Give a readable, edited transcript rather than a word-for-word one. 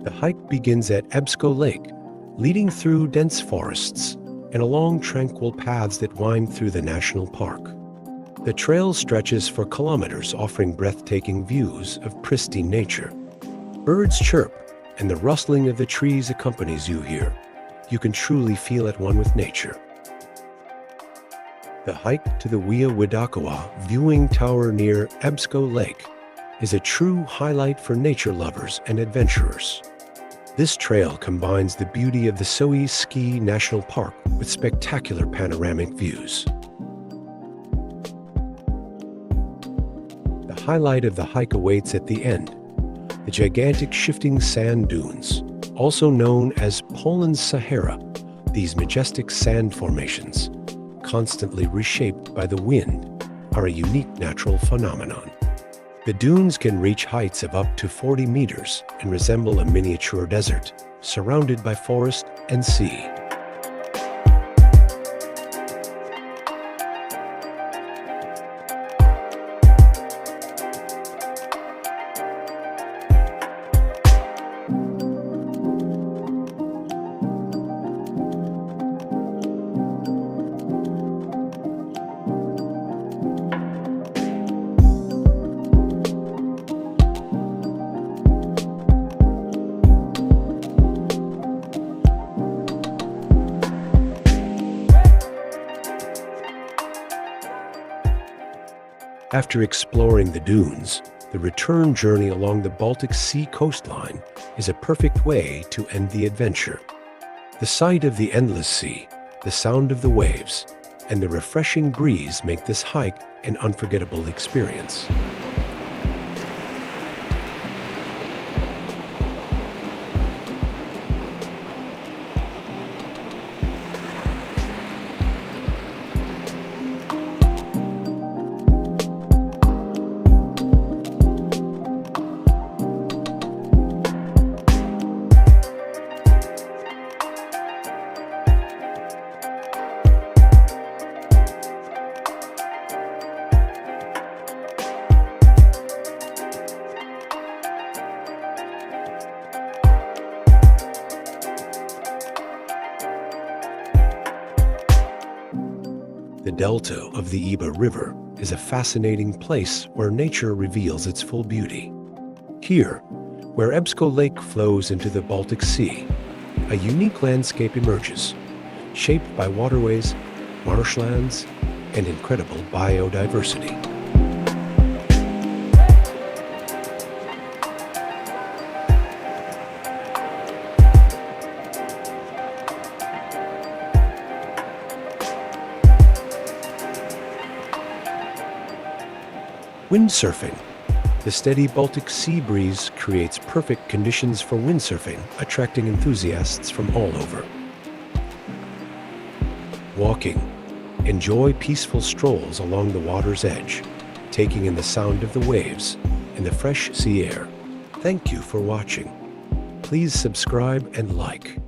The hike begins at Łebsko Lake, leading through dense forests and along tranquil paths that wind through the national park. The trail stretches for kilometers, offering breathtaking views of pristine nature. Birds chirp, and the rustling of the trees accompanies you here. You can truly feel at one with nature. The hike to the Widokowa viewing tower near Łebsko Lake is a true highlight for nature lovers and adventurers. This trail combines the beauty of the Ski National Park with spectacular panoramic views. The highlight of the hike awaits at the end, the gigantic shifting sand dunes, also known as Poland's Sahara. These majestic sand formations, constantly reshaped by the wind, are a unique natural phenomenon. The dunes can reach heights of up to 40 meters and resemble a miniature desert, surrounded by forest and sea. After exploring the dunes, the return journey along the Baltic Sea coastline is a perfect way to end the adventure. The sight of the endless sea, the sound of the waves, and the refreshing breeze make this hike an unforgettable experience. The delta of the Łeba River is a fascinating place where nature reveals its full beauty. Here, where Łebsko Lake flows into the Baltic Sea, a unique landscape emerges, shaped by waterways, marshlands, and incredible biodiversity. Windsurfing. The steady Baltic Sea breeze creates perfect conditions for windsurfing, attracting enthusiasts from all over. Walking. Enjoy peaceful strolls along the water's edge, taking in the sound of the waves and the fresh sea air. Thank you for watching. Please subscribe and like.